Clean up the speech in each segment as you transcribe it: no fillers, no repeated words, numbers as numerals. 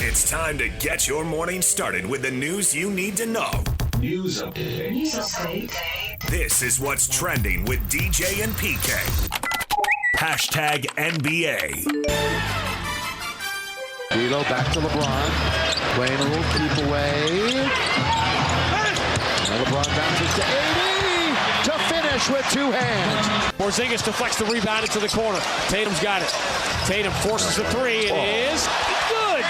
It's time to get your morning started with the news you need to know. News update. This is what's trending with DJ and PK. Hashtag NBA. D'Lo back to LeBron. Playing a little keep away. And LeBron bounces to 80 to finish with two hands. Porzingis deflects the rebound into the corner. Tatum's got it. Tatum forces the three. It is good.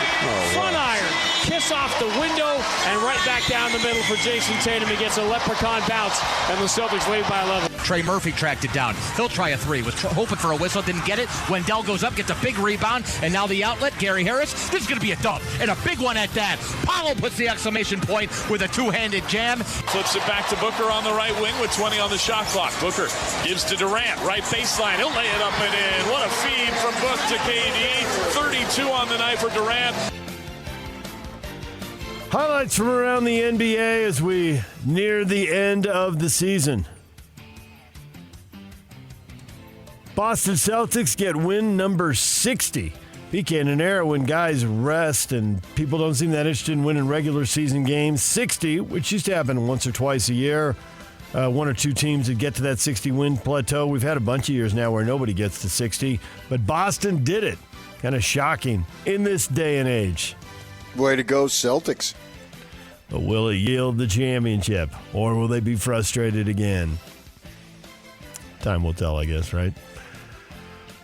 Front iron. Kiss off the window and right back down the middle for Jason Tatum. He gets a leprechaun bounce, and the Celtics lead by 11. Trey Murphy tracked it down. He'll try a three. Was hoping for a whistle, didn't get it. Wendell goes up, gets a big rebound, and now the outlet, Gary Harris. This is going to be a dunk, and a big one at that. Powell puts the exclamation point with a two-handed jam. Flips it back to Booker on the right wing with 20 on the shot clock. Booker gives to Durant, right baseline. He'll lay it up and in. What a feed from Book to KD. 32 on the night for Durant. Highlights from around the NBA as we near the end of the season. Boston Celtics get win number 60. PK, in an era when guys rest and people don't seem that interested in winning regular season games, 60, which used to happen once or twice a year. One or two teams that get to that 60-win plateau. We've had a bunch of years now where nobody gets to 60, but Boston did it. Kind of shocking in this day and age. Way to go, Celtics. But will it yield the championship, or will they be frustrated again? Time will tell, I guess, right?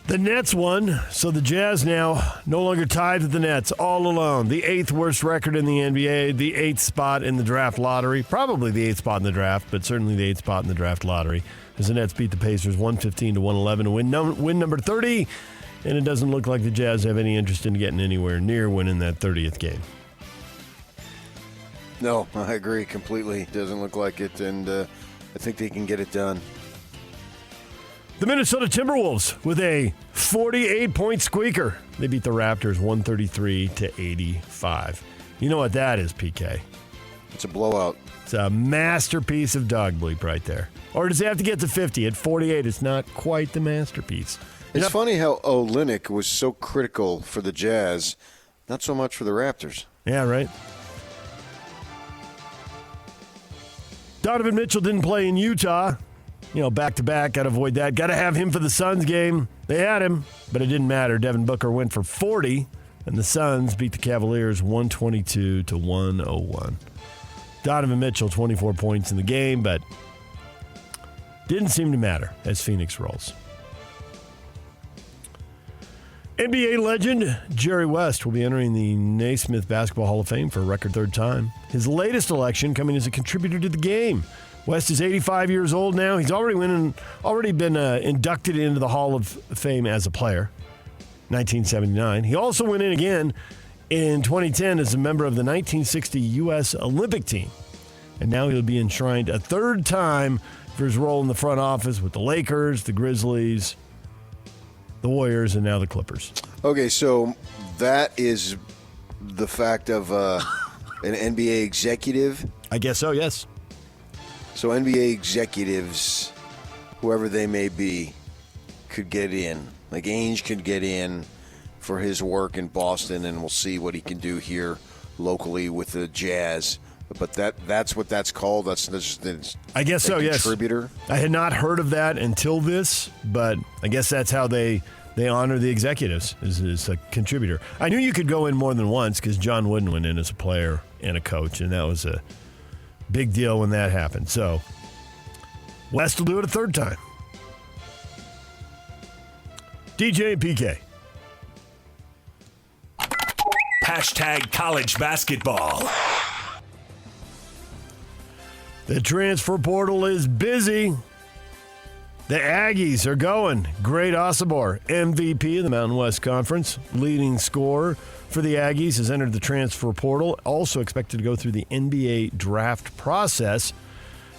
The Nets won, so the Jazz now no longer tied with the Nets, all alone. The 8th worst record in the NBA, the 8th spot in the draft lottery. Probably the 8th spot in the draft, but certainly the 8th spot in the draft lottery. As the Nets beat the Pacers 115-111 to win number 30, and it doesn't look like the Jazz have any interest in getting anywhere near winning that 30th game. No, I agree completely. Doesn't look like it, and I think they can get it done. The Minnesota Timberwolves with a 48-point squeaker. They beat the Raptors 133-85. You know what that is, PK? It's a blowout. It's a masterpiece of dog bleep right there. Or does it have to get to 50? At 48, it's not quite the masterpiece. It's funny how Olynyk was so critical for the Jazz, not so much for the Raptors. Yeah, right. Donovan Mitchell didn't play in Utah. Back-to-back, got to avoid that. Got to have him for the Suns game. They had him, but it didn't matter. Devin Booker went for 40, and the Suns beat the Cavaliers 122-101. Donovan Mitchell, 24 points in the game, but didn't seem to matter as Phoenix rolls. NBA legend Jerry West will be entering the Naismith Basketball Hall of Fame for a record third time. His latest election coming as a contributor to the game. West is 85 years old now. He's already been inducted into the Hall of Fame as a player, 1979. He also went in again in 2010 as a member of the 1960 U.S. Olympic team. And now he'll be enshrined a third time for his role in the front office with the Lakers, the Grizzlies, the Warriors, and now the Clippers. Okay, so that is the fact of an NBA executive? I guess so, yes. So NBA executives, whoever they may be, could get in. Like Ainge could get in for his work in Boston, and we'll see what he can do here locally with the Jazz. But that's what that's called. That's I guess so, yes. Contributor. I had not heard of that until this, but I guess that's how they honor the executives is a contributor. I knew you could go in more than once because John Wooden went in as a player and a coach, and that was a big deal when that happened. So West will do it a third time. DJ and PK. Hashtag college basketball. The transfer portal is busy. The Aggies are going. Great Osibor, MVP of the Mountain West Conference, leading scorer for the Aggies, has entered the transfer portal, also expected to go through the NBA draft process,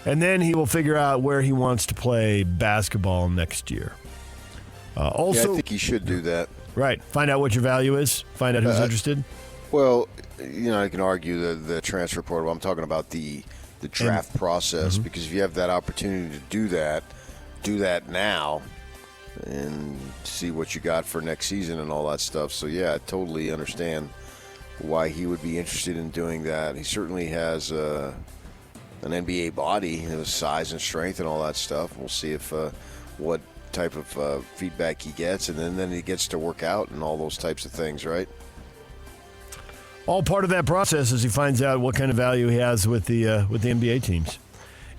and then he will figure out where he wants to play basketball next year. I think he should do that. Right. Find out what your value is. Find out who's interested. Well, I can argue the transfer portal. I'm talking about the draft process, because if you have that opportunity to do that now and see what you got for next season and all that stuff. So, yeah, I totally understand why he would be interested in doing that. He certainly has an NBA body, his size and strength and all that stuff. We'll see if what type of feedback he gets, and then he gets to work out and all those types of things, right? All part of that process as he finds out what kind of value he has with the NBA teams.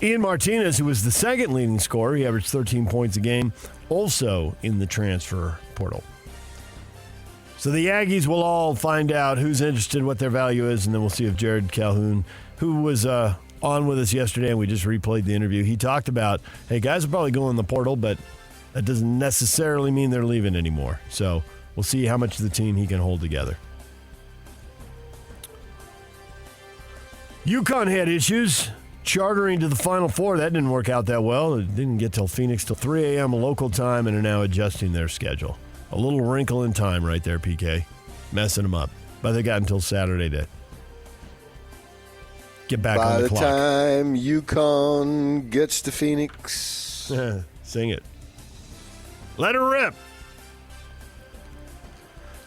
Ian Martinez, who was the second leading scorer, he averaged 13 points a game, also in the transfer portal. So the Aggies will all find out who's interested, what their value is, and then we'll see if Jared Calhoun, who was on with us yesterday, and we just replayed the interview, he talked about, hey, guys will probably go in the portal, but that doesn't necessarily mean they're leaving anymore. So we'll see how much of the team he can hold together. UConn had issues chartering to the Final Four. That didn't work out that well. It didn't get till Phoenix till 3 a.m. local time and are now adjusting their schedule. A little wrinkle in time right there, PK. Messing them up. But they got until Saturday to get back on the clock. By the time UConn gets to Phoenix. Sing it. Let her rip.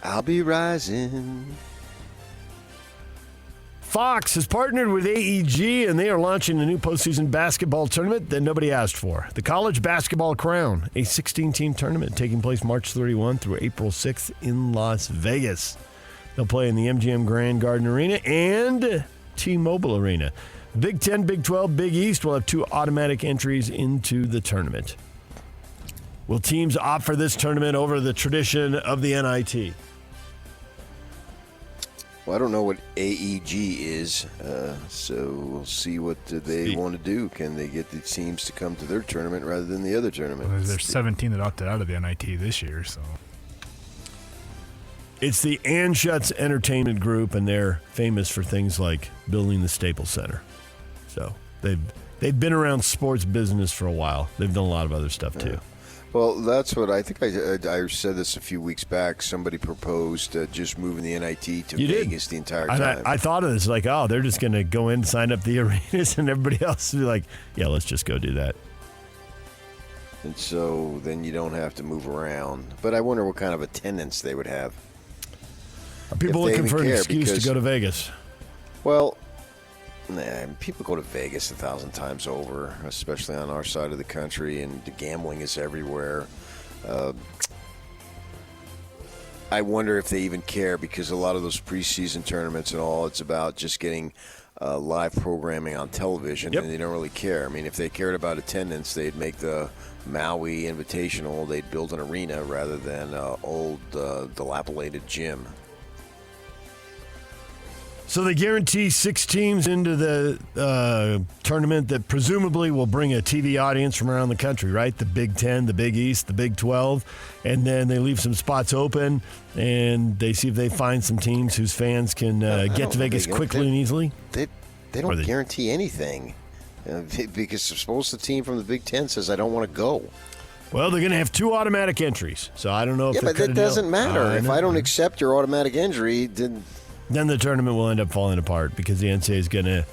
I'll be rising. Fox has partnered with AEG, and they are launching a new postseason basketball tournament that nobody asked for. The College Basketball Crown, a 16-team tournament taking place March 31 through April 6th in Las Vegas. They'll play in the MGM Grand Garden Arena and T-Mobile Arena. Big 10, Big 12, Big East will have 2 automatic entries into the tournament. Will teams opt for this tournament over the tradition of the NIT? Well, I don't know what AEG is, so we'll see what they want to do. Can they get the teams to come to their tournament rather than the other tournament? Well, there's 17 that opted out of the NIT this year, so. It's the Anschutz Entertainment Group, and they're famous for things like building the Staples Center. So they've been around sports business for a while. They've done a lot of other stuff, too. Well, that's what I think I said this a few weeks back. Somebody proposed just moving the NIT to Vegas the entire time. I thought of this like, they're just going to go in and sign up the arenas, and everybody else will be like, yeah, let's just go do that. And so then you don't have to move around. But I wonder what kind of attendance they would have. Are people looking for an excuse to go to Vegas? Well, people go to Vegas 1,000 times over, especially on our side of the country, and the gambling is everywhere. I wonder if they even care, because a lot of those preseason tournaments and all, it's about just getting live programming on television, and they don't really care. I mean, if they cared about attendance, they'd make the Maui Invitational, they'd build an arena rather than an old dilapidated gym. So they guarantee 6 teams into the tournament that presumably will bring a TV audience from around the country, right? The Big 10, the Big East, the Big 12. And then they leave some spots open, and they see if they find some teams whose fans can get to Vegas quickly and easily. They don't guarantee anything, because suppose the team from the Big 10 says, I don't want to go. Well, they're going to have 2 automatic entries. So I don't know if but that doesn't matter. If I don't accept your automatic entry, then the tournament will end up falling apart, because the NCAA is going to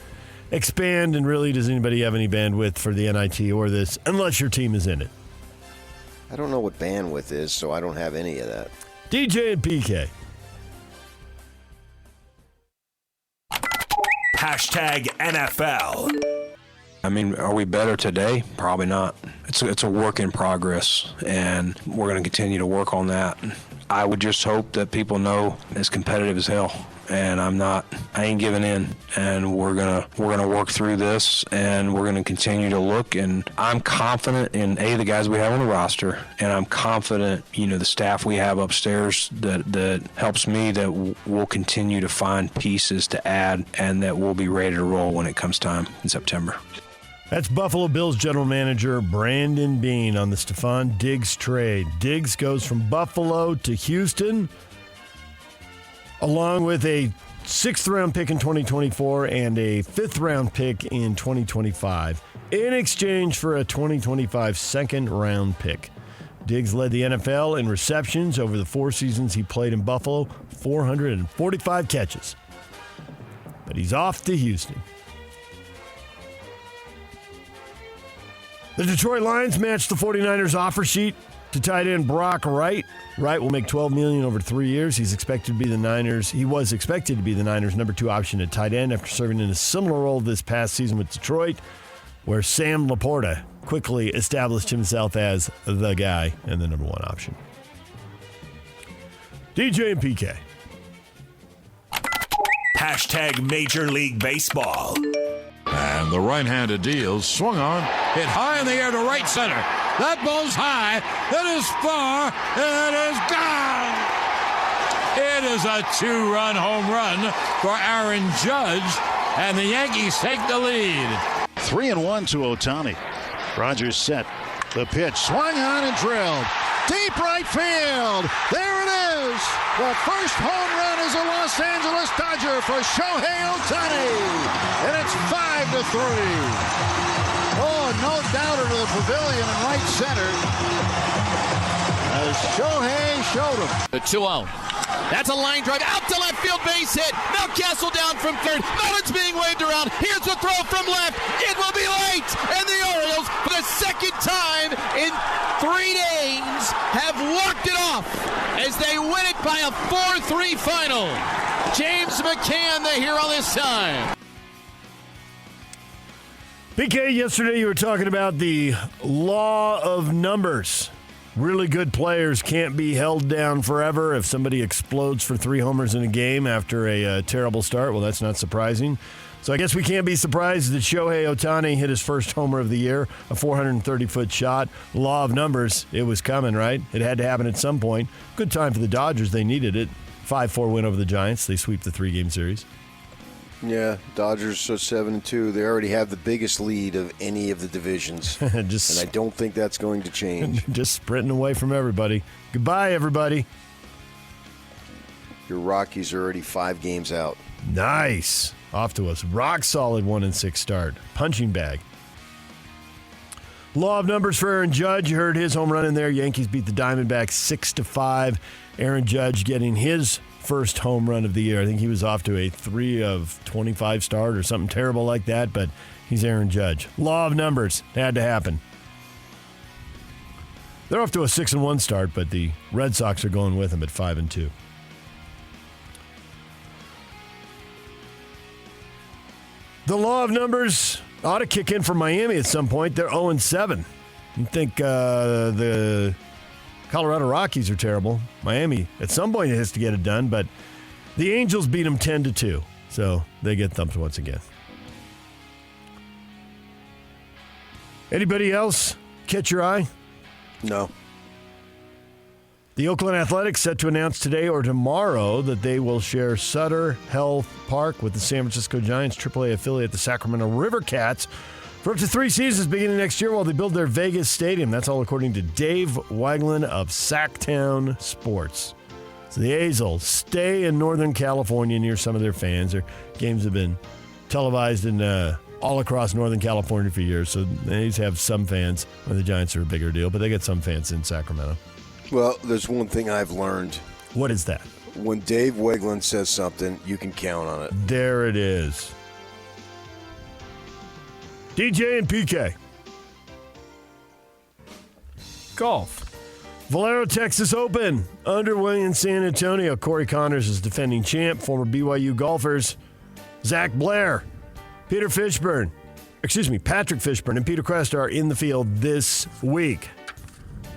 expand, and really, does anybody have any bandwidth for the NIT or this, unless your team is in it? I don't know what bandwidth is, so I don't have any of that. DJ and PK. Hashtag NFL. I mean, are we better today? Probably not. It's a work in progress, and we're going to continue to work on that. I would just hope that people know it's competitive as hell, and I ain't giving in, and we're gonna work through this, and we're gonna continue to look, and I'm confident in the guys we have on the roster, and I'm confident, the staff we have upstairs that helps me, that we'll continue to find pieces to add, and that we'll be ready to roll when it comes time in September. That's Buffalo Bills general manager Brandon Beane on the Stephon Diggs trade. Diggs goes from Buffalo to Houston, along with a 6th-round pick in 2024 and a 5th-round pick in 2025, in exchange for a 2025 second-round pick. Diggs led the NFL in receptions over the 4 seasons he played in Buffalo, 445 catches. But he's off to Houston. The Detroit Lions matched the 49ers offer sheet To tight end Brock Wright. Wright will make $12 million over 3 years. He was expected to be the Niners' number 2 option at tight end after serving in a similar role this past season with Detroit, where Sam Laporta quickly established himself as the guy and the number 1 option. DJ and PK. Hashtag Major League Baseball. And the right-handed deal swung on, hit high in the air to right center. That ball's high. It is far. It is gone. It is a 2-run home run for Aaron Judge, and the Yankees take the lead. 3-1 to Ohtani. Rogers set. The pitch swung on and drilled. Deep right field. There it is. The first home run is a Los Angeles Dodger for Shohei Ohtani. And it's 5-3. Oh, no doubter to the pavilion in right center. As Shohei showed him. The 2-0. That's a line drive out to left field, base hit. Mountcastle down from third. Mullins being waved around. Here's the throw from left. It will be late. And the Orioles, for the second time in 3 days, have walked it off as they win it by a 4-3 final. James McCann, the hero this time. PK, yesterday you were talking about the law of numbers. Really good players can't be held down forever. If somebody explodes for 3 homers in a game after a terrible start, well, that's not surprising. So I guess we can't be surprised that Shohei Ohtani hit his first homer of the year, a 430-foot shot. Law of numbers, it was coming, right? It had to happen at some point. Good time for the Dodgers. They needed it. 5-4 win over the Giants. They sweep the 3-game series. Yeah, Dodgers are 7-2. They already have the biggest lead of any of the divisions. And I don't think that's going to change. Just sprinting away from everybody. Goodbye, everybody. Your Rockies are already 5 games out. Nice. Off to us. Rock solid 1-6 start. Punching bag. Law of numbers for Aaron Judge. You heard his home run in there. Yankees beat the Diamondbacks 6-5. Aaron Judge getting his first home run of the year. I think he was off to a 3 of 25 start or something terrible like that, but he's Aaron Judge. Law of numbers. Had to happen. They're off to a 6-1 start, but the Red Sox are going with him at 5-2. The law of numbers ought to kick in for Miami at some point. They're 0-7. You think the Colorado Rockies are terrible. Miami, at some point, has to get it done, but the Angels beat them 10-2, so they get thumped once again. Anybody else catch your eye? No. The Oakland Athletics set to announce today or tomorrow that they will share Sutter Health Park with the San Francisco Giants AAA affiliate, the Sacramento River Cats, for up to 3 seasons beginning next year while they build their Vegas stadium. That's all according to Dave Wagland of Sacktown Sports. So the A's will stay in Northern California near some of their fans. Their games have been televised in all across Northern California for years, so the A's have some fans, when the Giants are a bigger deal, but they get some fans in Sacramento. Well, there's one thing I've learned. What is that? When Dave Wegland says something, you can count on it. There it is. DJ and PK. Golf. Valero Texas Open. Underway in San Antonio. Corey Connors is defending champ. Former BYU golfers Zach Blair, Patrick Fishburne, and Peter Crest are in the field this week.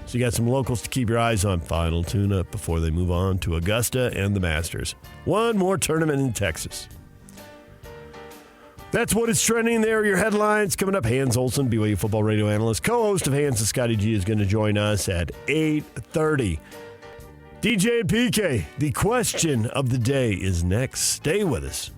So you got some locals to keep your eyes on. Final tune-up before they move on to Augusta and the Masters. One more tournament in Texas. That's what is trending. There are your headlines. Coming up, Hans Olsen, BYU football radio analyst, co-host of Hans and Scotty G, is going to join us at 8:30. DJ and PK, the question of the day is next. Stay with us.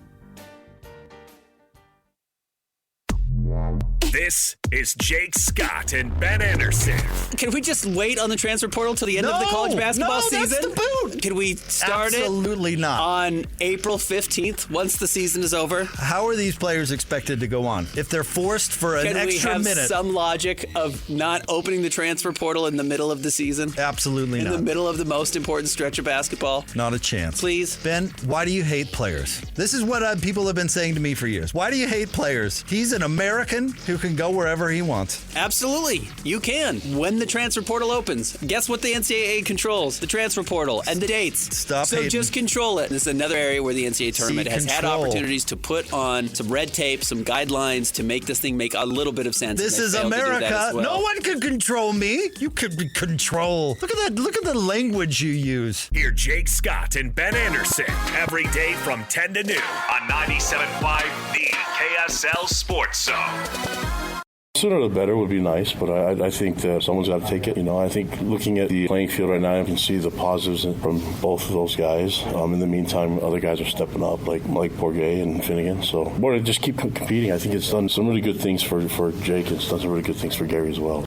This is Jake Scott and Ben Anderson. Can we just wait on the transfer portal till the end of the college basketball season? That's the boot. Can we start Absolutely it not. on April 15th once the season is over? How are these players expected to go on? If they're forced for an extra Can we have minute. some logic of not opening the transfer portal in the middle of the season? Absolutely not. In the middle of the most important stretch of basketball? Not a chance. Please? Ben, why do you hate players? This is what people have been saying to me for years. Why do you hate players? He's an American who can go wherever whatever he wants. Absolutely. You can. When the transfer portal opens, guess what the NCAA controls? The transfer portal and the dates. Stop So hating. just control it. This is another area where the NCAA tournament has had control. opportunities to put on some red tape, some guidelines to make this thing make a little bit of sense. This and they is failed to do that America. as well. No one can control me. You could control. Look at that. Look at the language you use. Hear Jake Scott and Ben Anderson every day from 10 to noon on 97.5 The KSL Sports Zone. Sooner the better would be nice, but I think that someone's got to take it. I think looking at the playing field right now, I can see the positives from both of those guys. In the meantime, other guys are stepping up, like Bourget and Finnegan. So, boy, just keep competing. I think it's done some really good things for Jake. It's done some really good things for Gary as well.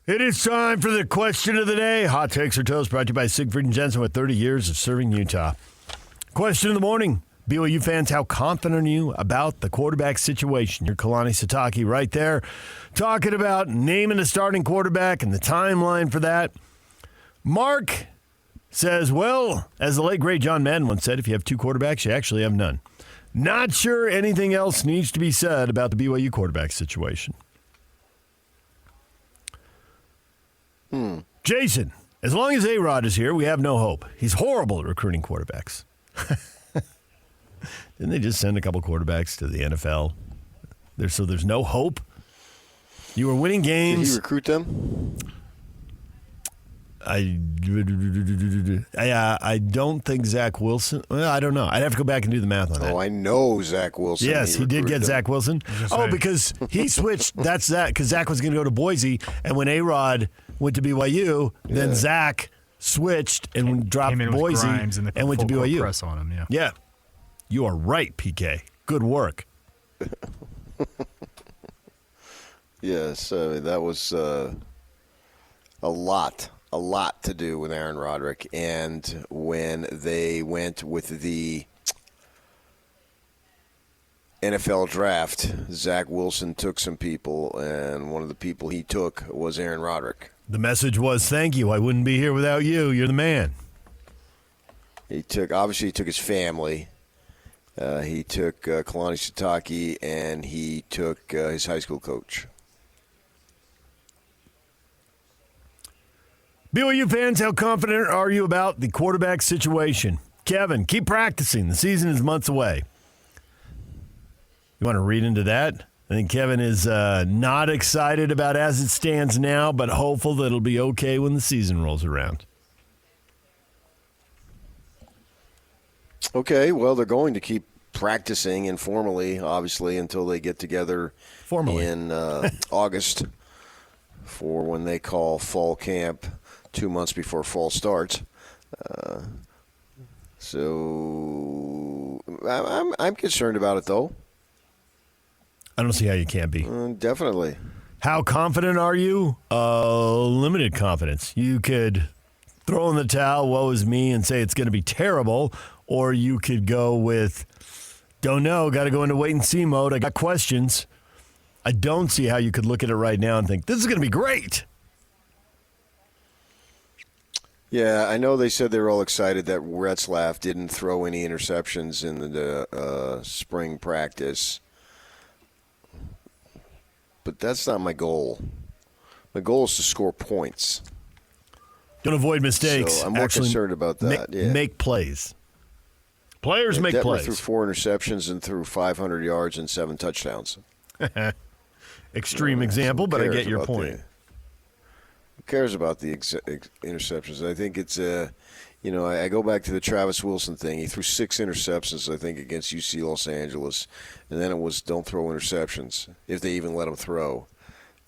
It is time for the question of the day. Hot Takes or Toast brought to you by Siegfried & Jensen with 30 years of serving Utah. Question of the morning. BYU fans, how confident are you about the quarterback situation? Your Kalani Sitake right there talking about naming a starting quarterback and the timeline for that. Mark says, well, as the late, great John Madden once said, if you have two quarterbacks, you actually have none. Not sure anything else needs to be said about the BYU quarterback situation. Jason, as long as A-Rod is here, we have no hope. He's horrible at recruiting quarterbacks. Didn't they just send a couple quarterbacks to the NFL? So there's no hope? You were winning games. Did he recruit them? I don't think Zach Wilson. Well, I don't know. I'd have to go back and do the math on that. Oh, I know Zach Wilson. Yes, he did get Zach Wilson. Oh, because he switched. That's Zach, because Zach was going to go to Boise, and when A-Rod went to BYU, then Zach switched and dropped Boise and went to BYU. Press on him, yeah. Yeah. You are right, PK. Good work. Yes, that was a lot to do with Aaron Roderick. And when they went with the NFL draft, Zach Wilson took some people, and one of the people he took was Aaron Roderick. The message was, thank you. I wouldn't be here without you. You're the man. He took his family. He took Kalani Sitake, and he took his high school coach. BYU fans, how confident are you about the quarterback situation? Kevin, keep practicing. The season is months away. You want to read into that? I think Kevin is not excited about as it stands now, but hopeful that it'll be okay when the season rolls around. Okay, well, they're going to keep practicing informally, obviously, until they get together in August for when they call fall camp 2 months before fall starts. So I'm concerned about it, though. I don't see how you can't be. Definitely. How confident are you? Limited confidence. You could throw in the towel, woe is me, and say it's going to be terrible, or you could go with, don't know, got to go into wait-and-see mode. I got questions. I don't see how you could look at it right now and think, this is going to be great. Yeah, I know they said they were all excited that Retzlaff didn't throw any interceptions in the spring practice. But that's not my goal. My goal is to score points. Don't avoid mistakes. So I'm more concerned about that. Make plays. Players make Detmer plays. threw 4 interceptions and threw 500 yards and 7 touchdowns. Extreme example, but I get your point. Who cares about the interceptions? I think it's I go back to the Travis Wilson thing. He threw 6 interceptions, I think, against UC Los Angeles. And then it was don't throw interceptions, if they even let him throw.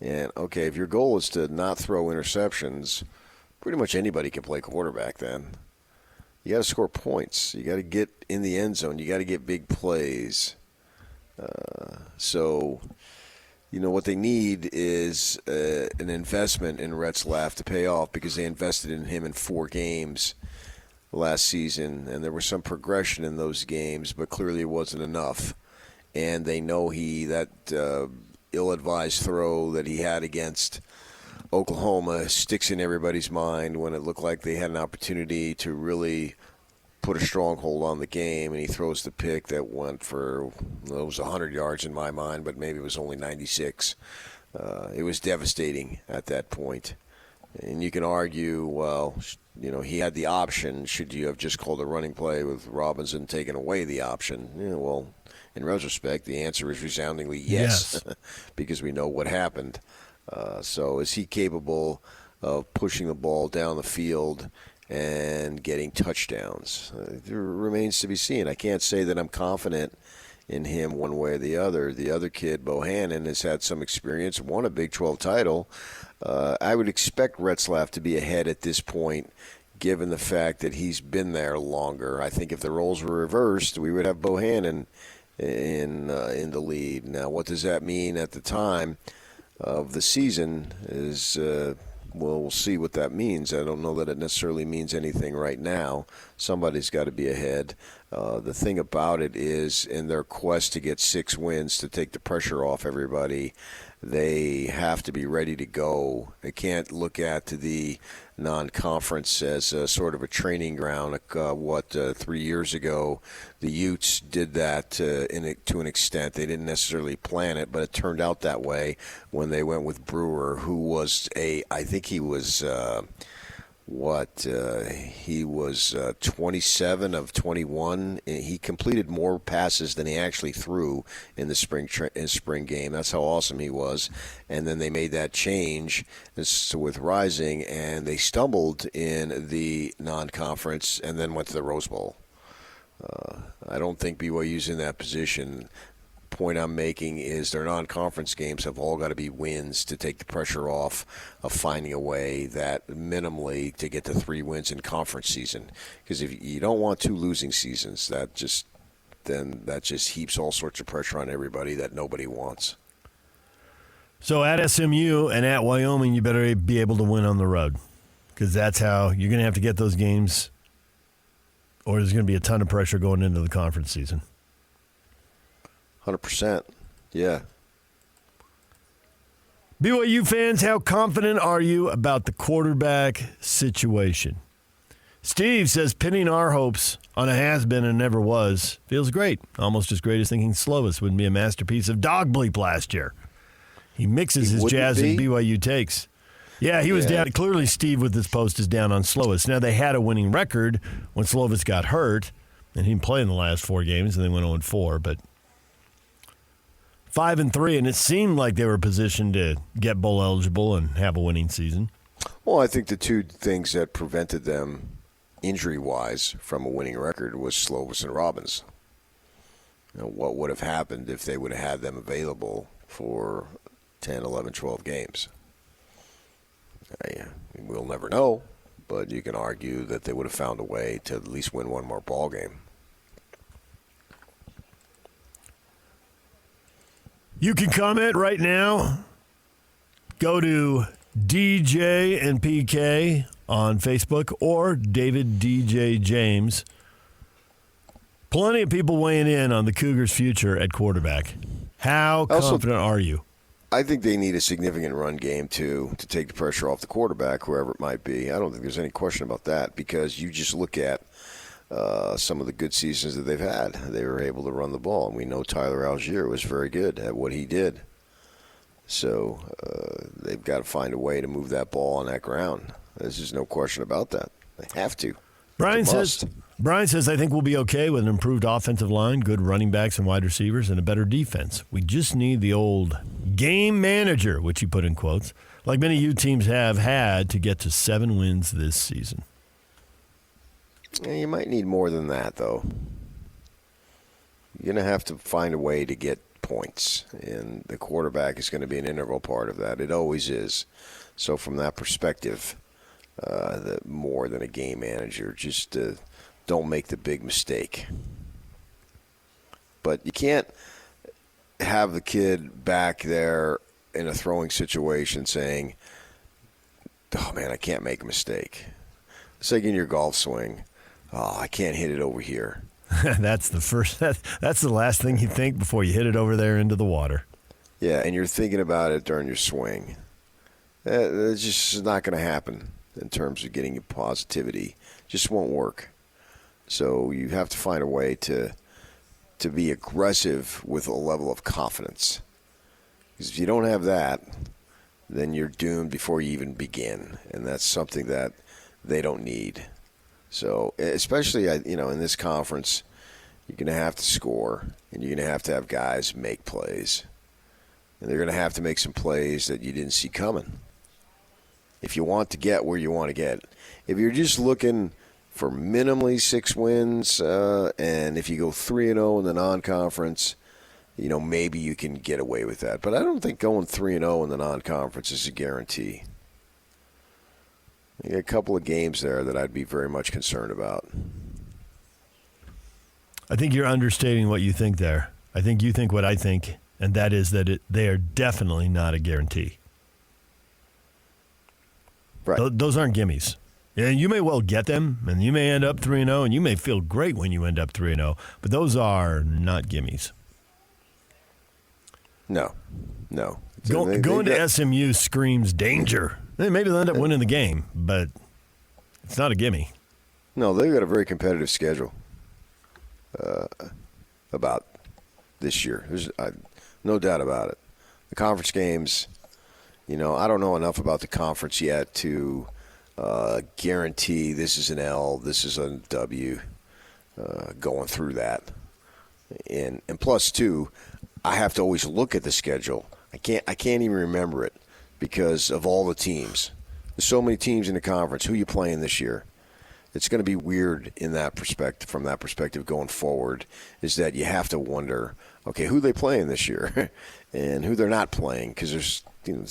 And, okay, if your goal is to not throw interceptions, pretty much anybody can play quarterback then. You got to score points. You got to get in the end zone. You got to get big plays. So, what they need is an investment in Retzlaff to pay off, because they invested in him in 4 games last season, and there was some progression in those games, but clearly it wasn't enough. And they know that ill-advised throw that he had against Oklahoma sticks in everybody's mind when it looked like they had an opportunity to really put a stronghold on the game, and he throws the pick that went for, it was 100 yards in my mind, but maybe it was only 96. It was devastating at that point. And you can argue, well, he had the option. Should you have just called a running play with Robinson taking away the option? Well, in retrospect, the answer is resoundingly yes. Because we know what happened. So is he capable of pushing the ball down the field and getting touchdowns? It remains to be seen. I can't say that I'm confident in him one way or the other. The other kid, Bohannon, has had some experience, won a Big 12 title. I would expect Retzlaff to be ahead at this point, given the fact that he's been there longer. I think if the roles were reversed, we would have Bohannon in the lead. Now, what does that mean at the time of the season is, we'll see what that means. I don't know that it necessarily means anything right now. Somebody's got to be ahead. The thing about it is, in their quest to get 6 wins to take the pressure off everybody, they have to be ready to go. They can't look at the non-conference as sort of a training ground. 3 years ago, the Utes did that to an extent. They didn't necessarily plan it, but it turned out that way when they went with Brewer, who was I think he was, he was 27 of 21. He completed more passes than he actually threw in the spring game. That's how awesome he was. And then they made that change with Rising, and they stumbled in the non-conference and then went to the Rose Bowl. I don't think BYU's in that position. Point I'm making is their non-conference games have all got to be wins to take the pressure off of finding a way that minimally to get to 3 wins in conference season. Because if you don't want 2 losing seasons, that just heaps all sorts of pressure on everybody that nobody wants. So at SMU and at Wyoming, you better be able to win on the road, because that's how you're going to have to get those games, or there's going to be a ton of pressure going into the conference season. 100%. Yeah. BYU fans, how confident are you about the quarterback situation? Steve says pinning our hopes on a has-been and never was feels great. Almost as great as thinking Slovis wouldn't be a masterpiece of dog bleep last year. He mixes his jazz and BYU takes. Yeah, he was down. Clearly, Steve with this post is down on Slovis. Now, they had a winning record when Slovis got hurt, and he didn't play in the last 4 games, and they went 0-4, but 5-3, and it seemed like they were positioned to get bowl eligible and have a winning season. Well, I think the 2 things that prevented them injury-wise from a winning record was Slovis and Robbins. What would have happened if they would have had them available for 10, 11, 12 games? We'll never know, but you can argue that they would have found a way to at least win 1 more ball game. You can comment right now. Go to DJ and PK on Facebook or David DJ James. Plenty of people weighing in on the Cougars' future at quarterback. How confident are you? I think they need a significant run game, too, to take the pressure off the quarterback, whoever it might be. I don't think there's any question about that, because you just look at some of the good seasons that they've had. They were able to run the ball, and we know Tyler Algier was very good at what he did. So they've got to find a way to move that ball on that ground. There's just no question about that. They have to. Brian says, I think we'll be okay with an improved offensive line, good running backs and wide receivers, and a better defense. We just need the old game manager, which he put in quotes, like many U teams have had to get to 7 wins this season. Yeah, you might need more than that, though. You're going to have to find a way to get points, and the quarterback is going to be an integral part of that. It always is. So from that perspective, more than a game manager, just don't make the big mistake. But you can't have the kid back there in a throwing situation saying, oh, man, I can't make a mistake. It's like in your golf swing. Oh, I can't hit it over here. That's the last thing you think before you hit it over there into the water. Yeah, and you're thinking about it during your swing. It's just not going to happen in terms of getting you positivity. Just won't work. So you have to find a way to be aggressive with a level of confidence. Because if you don't have that, then you're doomed before you even begin. And that's something that they don't need. So especially, in this conference, you're going to have to score, and you're going to have guys make plays. And they're going to have to make some plays that you didn't see coming if you want to get where you want to get. If you're just looking for minimally 6 wins, and if you go 3-0 in the non-conference, maybe you can get away with that. But I don't think going 3-0 in the non-conference is a guarantee. You got a couple of games there that I'd be very much concerned about. I think you're understating what you think there. I think you think what I think, and that is that they are definitely not a guarantee. Right. Those aren't gimmies. And you may well get them, and you may end up 3-0, and you may feel great when you end up 3-0, but those are not gimmies. No. Going to SMU screams danger. Maybe they'll end up winning the game, but it's not a gimme. No, they've got a very competitive schedule about this year. There's no doubt about it. The conference games, I don't know enough about the conference yet to guarantee this is an L, this is a W, going through that. And plus, too, I have to always look at the schedule. I can't even remember it because of all the teams. There's so many teams in the conference. Who are you playing this year? It's going to be weird in that perspective. From that perspective, going forward, is that you have to wonder, okay, who they playing this year, and who they're not playing, because there's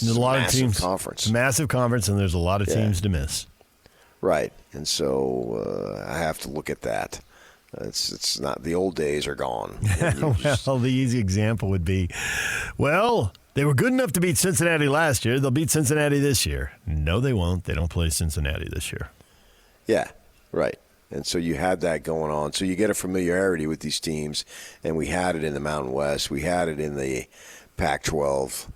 a lot of teams. Conference. It's a massive conference, and there's a lot of teams to miss. Right, and so I have to look at that. It's not, the old days are gone. Well, the easy example would be, they were good enough to beat Cincinnati last year. They'll beat Cincinnati this year. No, they won't. They don't play Cincinnati this year. Yeah, right. And so you have that going on. So you get a familiarity with these teams, and we had it in the Mountain West. We had it in the Pac-12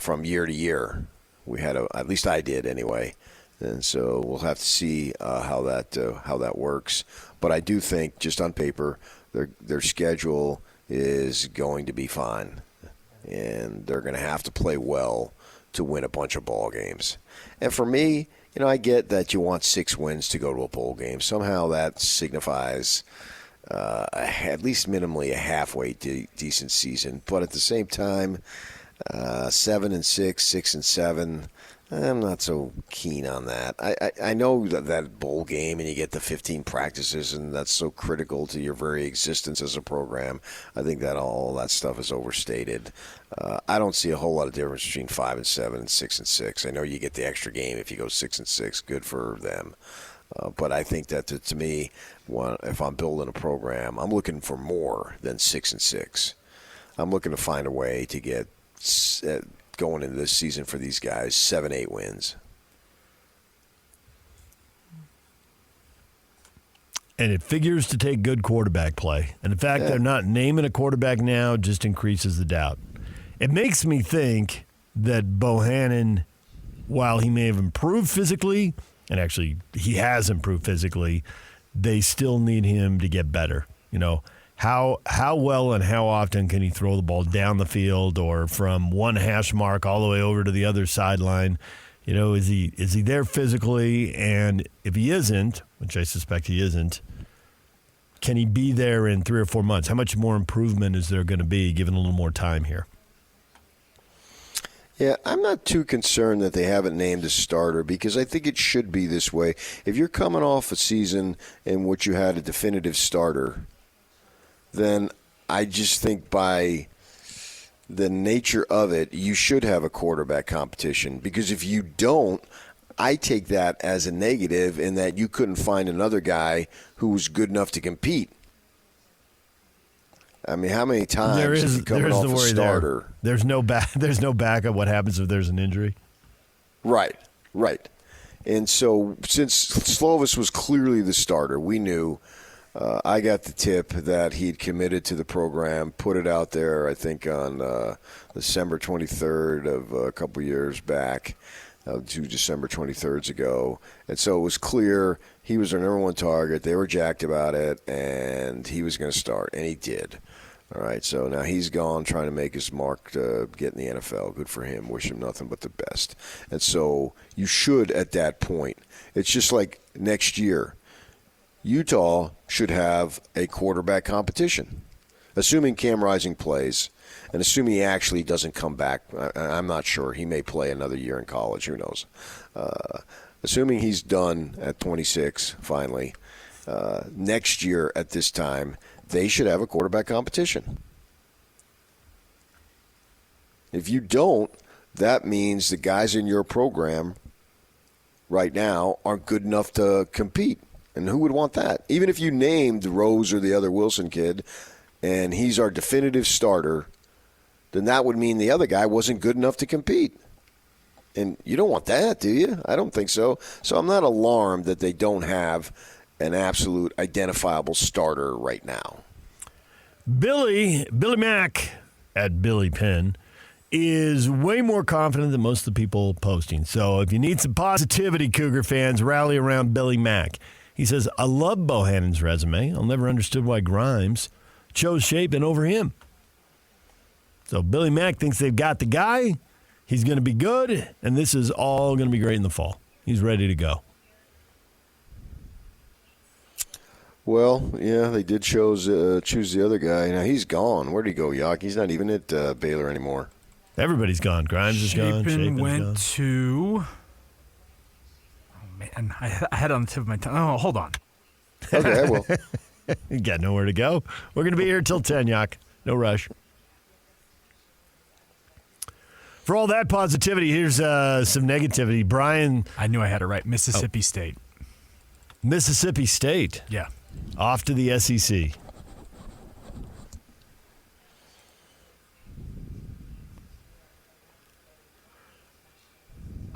from year to year. We had at least I did anyway. And so we'll have to see how that works. But I do think, just on paper, their schedule is going to be fine, and they're going to have to play well to win a bunch of ball games. And for me, I get that you want 6 wins to go to a bowl game. Somehow that signifies at least minimally a halfway decent season. But at the same time, 7-6, 6-7. I'm not so keen on that. I know that bowl game, and you get the 15 practices, and that's so critical to your very existence as a program. I think that all that stuff is overstated. I don't see a whole lot of difference between 5-7 and 6-6. I know you get the extra game if you go 6-6. Good for them. But I think that to me, if I'm building a program, I'm looking for more than 6-6. I'm looking to find a way to get going into this season for these guys 7-8 wins. And it figures to take good quarterback play. And the fact they're not naming a quarterback now just increases the doubt. It makes me think that Bohannon, while he may have improved physically, and actually he has improved physically, they still need him to get better. How well and how often can he throw the ball down the field or from one hash mark all the way over to the other sideline? Is he there physically? And if he isn't, which I suspect he isn't, can he be there in 3 or 4 months? How much more improvement is there going to be given a little more time here? Yeah, I'm not too concerned that they haven't named a starter because I think it should be this way. If you're coming off a season in which you had a definitive starter, then I just think by the nature of it, you should have a quarterback competition. Because if you don't, I take that as a negative in that you couldn't find another guy who was good enough to compete. I mean, how many times have you come off a starter? There's no backup. What happens if there's an injury? Right. And so since Slovis was clearly the starter, we knew. I got the tip that he'd committed to the program, put it out there, I think, on December 23rd of a couple years back, 2 December 23rds ago. And so it was clear he was their number one target. They were jacked about it, and he was going to start, and he did. All right, so now he's gone trying to make his mark to get in the NFL. Good for him. Wish him nothing but the best. And so you should at that point. It's just like next year. Utah should have a quarterback competition. Assuming Cam Rising plays, and assuming he actually doesn't come back. I'm not sure. He may play another year in college. Who knows? Assuming he's done at 26, finally, next year at this time, they should have a quarterback competition. If you don't, that means the guys in your program right now aren't good enough to compete. And who would want that? Even if you named Rose or the other Wilson kid, and he's our definitive starter, then that would mean the other guy wasn't good enough to compete. And you don't want that, do you? I don't think so. So I'm not alarmed that they don't have an absolute identifiable starter right now. Billy Mack at Billy Penn is way more confident than most of the people posting. So if you need some positivity, Cougar fans, rally around Billy Mack. He says, I love Bohannon's resume. I'll never understood why Grimes chose Shapen over him. So Billy Mack thinks they've got the guy. He's going to be good, and this is all going to be great in the fall. He's ready to go. Well, yeah, they did choose the other guy. Now, he's gone. Where'd he go, Yak? He's not even at Baylor anymore. Everybody's gone. Grimes is gone. Shapen went gone. to... Oh, man. I had it on the tip of my tongue. Oh, hold on. Okay, well. You got nowhere to go. We're going to be here till 10, Yak. No rush. For all that positivity, here's some negativity. Brian. I knew I had it right. Mississippi State. Mississippi State. Yeah. Off to the SEC.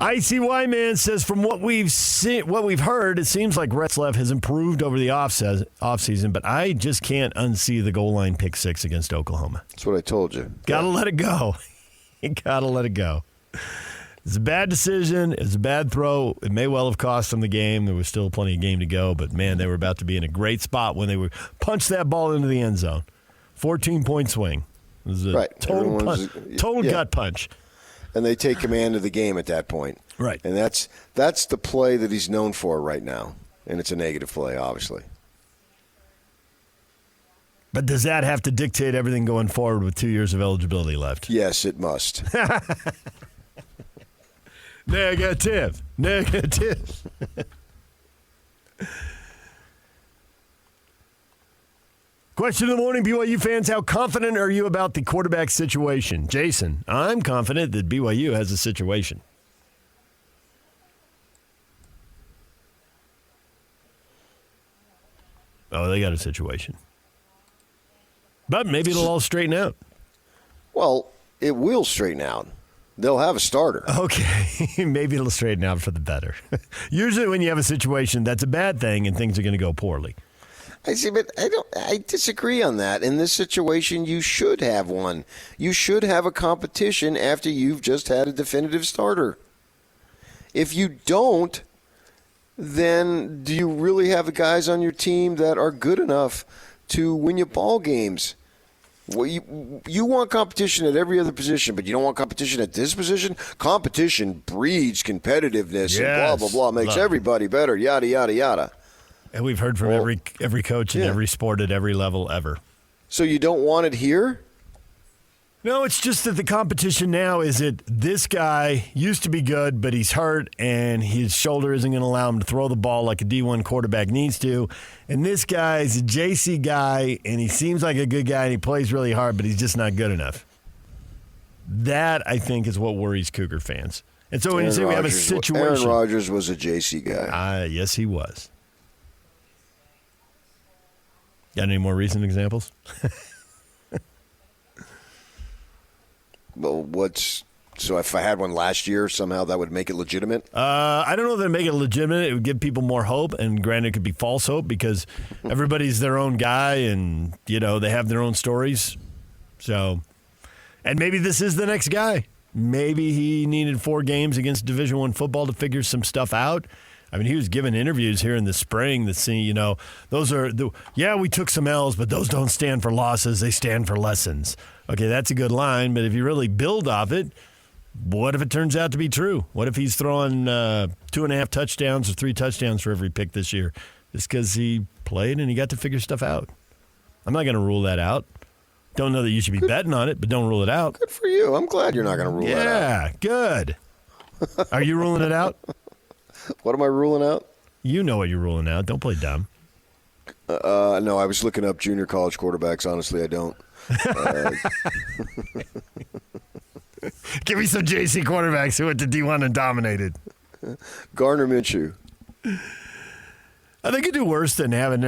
ICY Man says, from what we've seen, what we've heard, it seems like Retzlaff has improved over the offseason, but I just can't unsee the goal line pick six against Oklahoma. That's what I told you. Got to let it go. You got to let it go. It's a bad decision. It's a bad throw. It may well have cost them the game. There was still plenty of game to go, but, man, they were about to be in a great spot when they would punch that ball into the end zone. 14-point swing. It was a total gut punch. And they take command of the game at that point. Right. And that's the play that he's known for right now. And it's a negative play, obviously. But does that have to dictate everything going forward with 2 years of eligibility left? Yes, it must. Negative. Question of the morning, BYU fans, how confident are you about the quarterback situation? Jason, I'm confident that BYU has a situation. Oh, they got a situation. But maybe it'll all straighten out. Well, it will straighten out. They'll have a starter. Okay, maybe it'll straighten out for the better. Usually when you have a situation, that's a bad thing and things are going to go poorly. I see, but I disagree on that. In this situation, you should have one. You should have a competition after you've just had a definitive starter. If you don't, then do you really have guys on your team that are good enough to win you ball games? Well, you want competition at every other position, but you don't want competition at this position? Competition breeds competitiveness and blah, blah, blah, makes everybody better, yada, yada, yada. And we've heard from every coach in every sport at every level ever. So you don't want it here? No, it's just that the competition now is that this guy used to be good, but he's hurt, and his shoulder isn't going to allow him to throw the ball like a D1 quarterback needs to. And this guy is a JC guy, and he seems like a good guy, and he plays really hard, but he's just not good enough. That, I think, is what worries Cougar fans. And so when you say we have a situation. Aaron Rodgers was a JC guy. Yes, he was. Got any more recent examples? Well, so if I had one last year, somehow that would make it legitimate? I don't know if it would make it legitimate. It would give people more hope, and granted, it could be false hope because everybody's their own guy, and they have their own stories. So, and maybe this is the next guy. Maybe he needed 4 games against Division I football to figure some stuff out. I mean, he was giving interviews here in the spring that see, those are we took some L's, but those don't stand for losses. They stand for lessons. Okay, that's a good line, but if you really build off it, what if it turns out to be true? What if he's throwing 2.5 touchdowns or 3 touchdowns for every pick this year just because he played and he got to figure stuff out? I'm not going to rule that out. Don't know that you should be betting on it, but don't rule it out. Good for you. I'm glad you're not going to rule that out. Yeah, good. Are you ruling it out? What am I ruling out? You know what you're ruling out. Don't play dumb. No, I was looking up junior college quarterbacks. Honestly, I don't. Give me some JC quarterbacks who went to D1 and dominated. Gardner Minshew. I think you do worse than having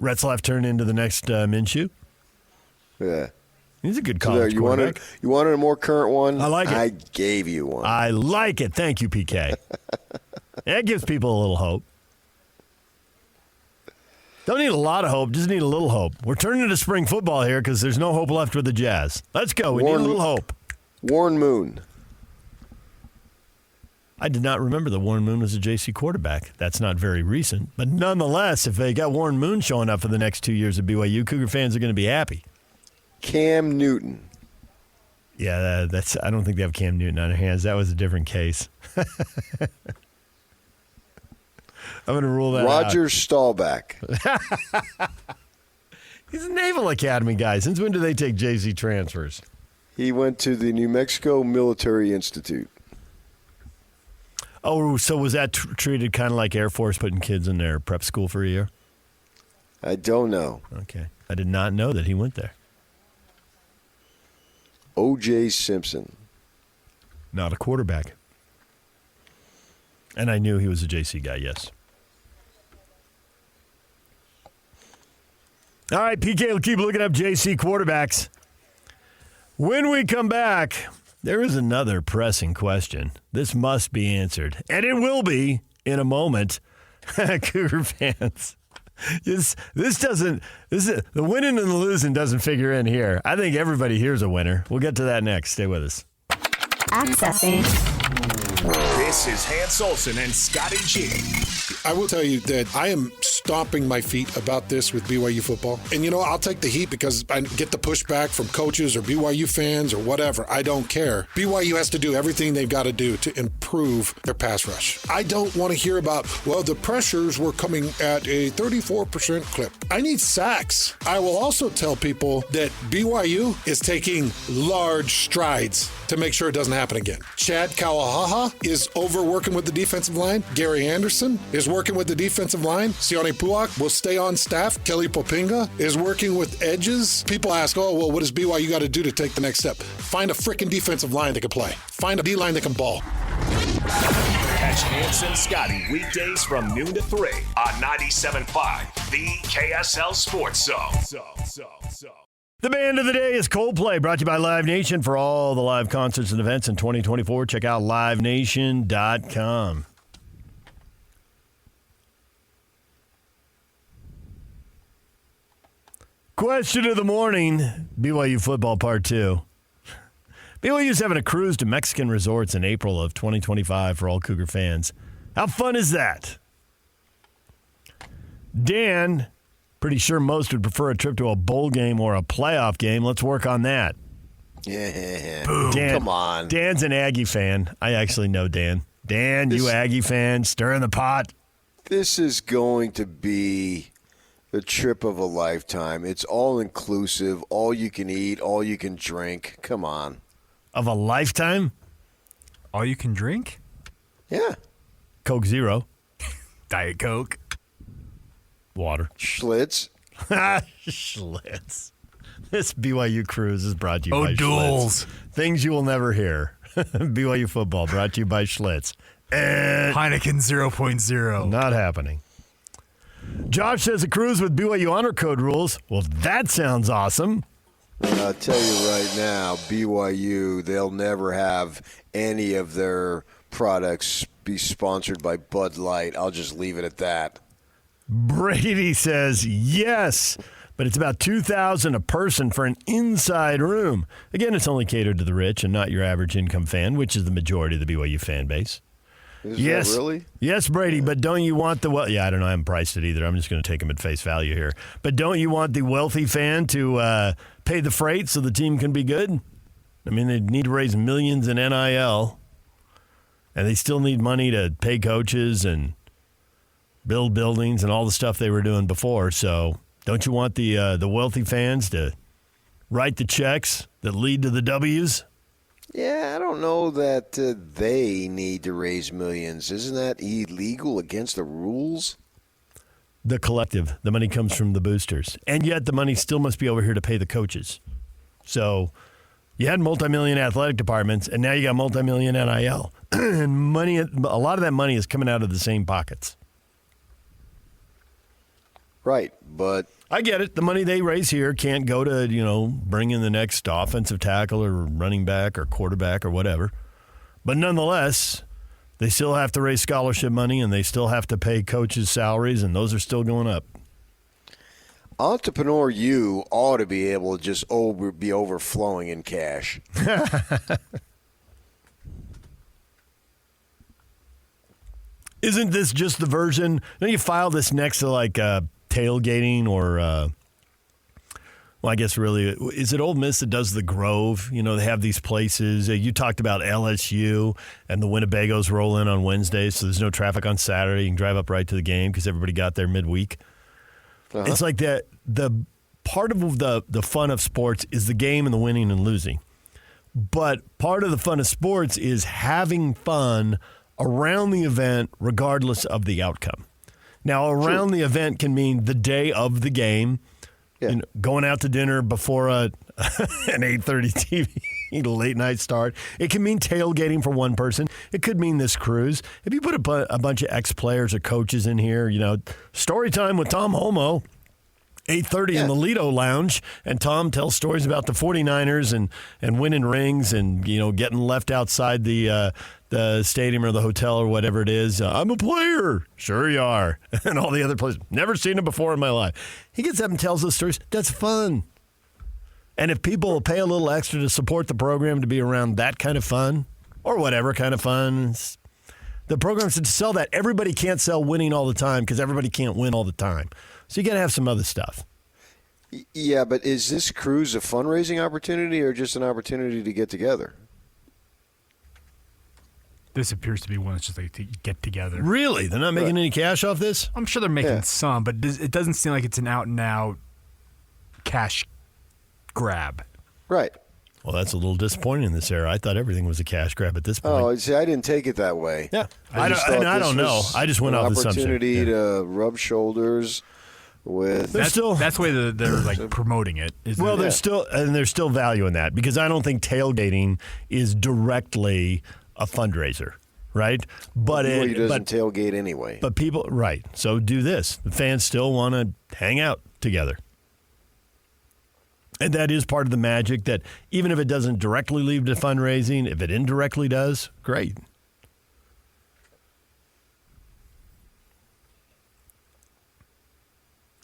Retzlaff turn into the next Minshew. Yeah. He's a good college quarterback. You wanted a more current one? I like it. I gave you one. I like it. Thank you, PK. That gives people a little hope. Don't need a lot of hope. Just need a little hope. We're turning to spring football here because there's no hope left with the Jazz. Let's go. We need a little hope. Warren Moon. I did not remember that Warren Moon was a JC quarterback. That's not very recent. But nonetheless, if they got Warren Moon showing up for the next 2 years at BYU, Cougar fans are going to be happy. Cam Newton. Yeah, I don't think they have Cam Newton on their hands. That was a different case. I'm going to rule that out. Roger Staubach. He's a Naval Academy guy. Since when do they take JC transfers? He went to the New Mexico Military Institute. Oh, so was that treated kind of like Air Force putting kids in their prep school for a year? I don't know. Okay. I did not know that he went there. O.J. Simpson. Not a quarterback. And I knew he was a JC guy, yes. All right, PK will keep looking up JC quarterbacks. When we come back, there is another pressing question. This must be answered, and it will be in a moment. Cougar fans, the winning and the losing doesn't figure in here. I think everybody here's a winner. We'll get to that next. Stay with us. Accessing. This is Hans Olsen and Scotty G. I will tell you that I am stomping my feet about this with BYU football. And, I'll take the heat because I get the pushback from coaches or BYU fans or whatever. I don't care. BYU has to do everything they've got to do to improve their pass rush. I don't want to hear about, the pressures were coming at a 34% clip. I need sacks. I will also tell people that BYU is taking large strides to make sure it doesn't happen again. Chad Kawahaha is overworking with the defensive line. Gary Anderson is working with the defensive line. Sione Puak will stay on staff. Kelly Popinga is working with edges. People ask, what does BYU got to do to take the next step? Find a freaking defensive line that can play. Find a D-line that can ball. Catch Hans and Scotty weekdays from noon to 3 on 97.5, the KSL Sports Zone. The band of the day is Coldplay, brought to you by Live Nation. For all the live concerts and events in 2024, check out livenation.com. Question of the morning, BYU football part 2. BYU's having a cruise to Mexican resorts in April of 2025 for all Cougar fans. How fun is that? Dan, pretty sure most would prefer a trip to a bowl game or a playoff game. Let's work on that. Yeah. Boom. Dan, come on. Dan's an Aggie fan. I actually know Dan. Dan, you Aggie fan, stirring the pot. This is going to be the trip of a lifetime. It's all inclusive, all you can eat, all you can drink. Come on. Of a lifetime? All you can drink? Yeah. Coke Zero. Diet Coke. Water. Schlitz. Schlitz. This BYU cruise is brought to you by O'Doul's. Schlitz. Things you will never hear. BYU football brought to you by Schlitz. And Heineken 0.0. Not happening. Josh says a cruise with BYU honor code rules. Well, that sounds awesome. I'll tell you right now, BYU, they'll never have any of their products be sponsored by Bud Light. I'll just leave it at that. Brady says yes, but it's about $2,000 a person for an inside room. Again, it's only catered to the rich and not your average income fan, which is the majority of the BYU fan base. Is that really? Yes, Brady, but don't you want I don't know. I haven't priced it either. I'm just going to take him at face value here. But don't you want the wealthy fan to pay the freight so the team can be good? I mean, they need to raise millions in NIL, and they still need money to pay coaches and build buildings and all the stuff they were doing before. So don't you want the wealthy fans to write the checks that lead to the W's? Yeah, I don't know that they need to raise millions. Isn't that illegal, against the rules? The collective. The money comes from the boosters. And yet the money still must be over here to pay the coaches. So you had multi-million athletic departments, and now you got multi-million NIL. And money, a lot of that money is coming out of the same pockets. Right, but I get it. The money they raise here can't go to, bring in the next offensive tackle or running back or quarterback or whatever. But nonetheless, they still have to raise scholarship money, and they still have to pay coaches' salaries, and those are still going up. Entrepreneur U ought to be able to just be overflowing in cash. Isn't this just the version? Don't you file this next to tailgating or, I guess really, is it Ole Miss that does the Grove? They have these places. You talked about LSU and the Winnebagos roll in on Wednesdays, so there's no traffic on Saturday. You can drive up right to the game because everybody got there midweek. Uh-huh. It's like the part of the fun of sports is the game and the winning and losing. But part of the fun of sports is having fun around the event regardless of the outcome. Now, around the event can mean the day of the game, going out to dinner before an 8:30 TV late night start. It can mean tailgating for one person. It could mean this cruise. If you put a bunch of ex-players or coaches in here, story time with Tom Holmoe, 8:30 in the Lido Lounge, and Tom tells stories about the 49ers and winning rings and, getting left outside the stadium or the hotel or whatever it is. I'm a player. Sure you are. And all the other players. Never seen him before in my life. He gets up and tells those stories. That's fun. And if people will pay a little extra to support the program to be around that kind of fun or whatever kind of fun, the program's to sell that. Everybody can't sell winning all the time because everybody can't win all the time. So you got to have some other stuff. Yeah, but is this cruise a fundraising opportunity or just an opportunity to get together? This appears to be one that's just like to get together. Really? They're not making any cash off this? I'm sure they're making some, but it doesn't seem like it's an out-and-out cash grab. Right. Well, that's a little disappointing in this era. I thought everything was a cash grab at this point. Oh, see, I didn't take it that way. Yeah. I don't know. I just went off the assumption. Opportunity to rub shoulders with. That's the way they're promoting it. Well, there's still value in that because I don't think tailgating is directly a fundraiser, right? But BYU doesn't tailgate anyway. But people, right? So do this. The fans still want to hang out together. And that is part of the magic that even if it doesn't directly lead to fundraising, if it indirectly does, great.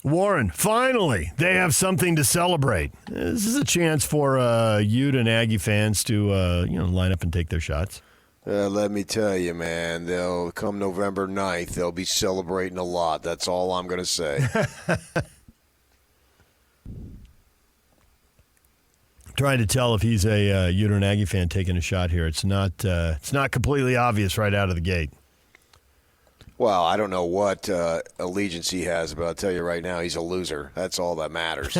Warren, finally, they have something to celebrate. This is a chance for Ute and Aggie fans to line up and take their shots. Let me tell you, man, they'll come November 9th, they'll be celebrating a lot. That's all I'm going to say. Trying to tell if he's a Ute and Aggie fan taking a shot here. It's not completely obvious right out of the gate. Well, I don't know what allegiance he has, but I'll tell you right now, he's a loser. That's all that matters.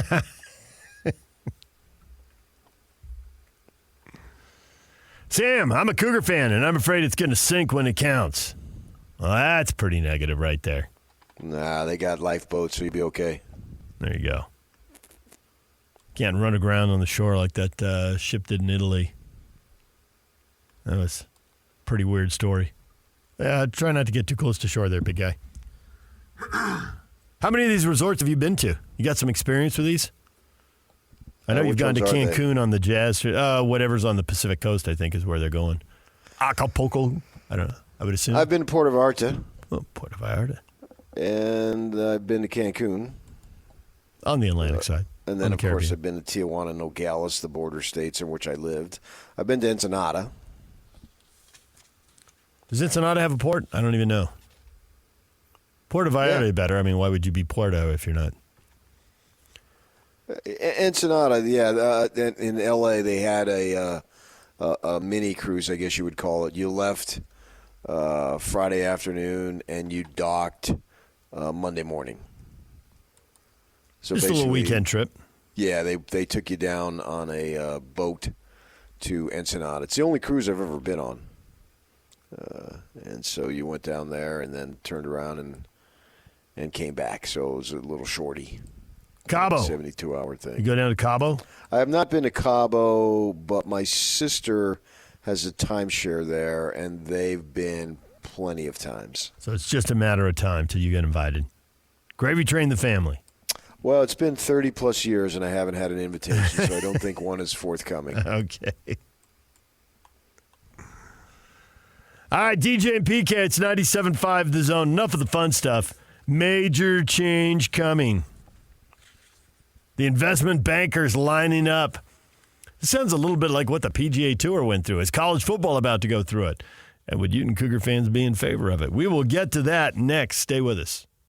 Sam, I'm a Cougar fan, and I'm afraid it's going to sink when it counts. Well, that's pretty negative right there. Nah, they got lifeboats, so you'll be okay. There you go. Can't run aground on the shore like that ship did in Italy. That was a pretty weird story. Try not to get too close to shore there, big guy. How many of these resorts have you been to? You got some experience with these? I know you've gone to Cancun on the Jazz. Whatever's on the Pacific Coast, I think, is where they're going. Acapulco. I don't know. I would assume. I've been to Puerto Vallarta. Oh, Puerto Vallarta. And I've been to Cancun. On the Atlantic side. And then, of course, I've been to Tijuana, Nogales, the border states in which I lived. I've been to Ensenada. Does Ensenada have a port? I don't even know. Puerto Vallarta better. I mean, why would you be Puerto if you're not? Ensenada, in L.A. they had a mini cruise, I guess you would call it. You left Friday afternoon and you docked Monday morning. So just a little weekend trip. Yeah, they took you down on a boat to Ensenada. It's the only cruise I've ever been on. And so you went down there and then turned around and came back. So it was a little shorty. Cabo. 72-hour thing. You go down to Cabo? I have not been to Cabo, but my sister has a timeshare there, and they've been plenty of times. So it's just a matter of time till you get invited. Gravy train the family. Well, it's been 30-plus years, and I haven't had an invitation, so I don't think one is forthcoming. Okay. All right, DJ and PK, it's 97.5 The Zone. Enough of the fun stuff. Major change coming. The investment bankers lining up. It sounds a little bit like what the PGA Tour went through. Is college football about to go through it? And would Ute and Cougar fans be in favor of it? We will get to that next. Stay with us.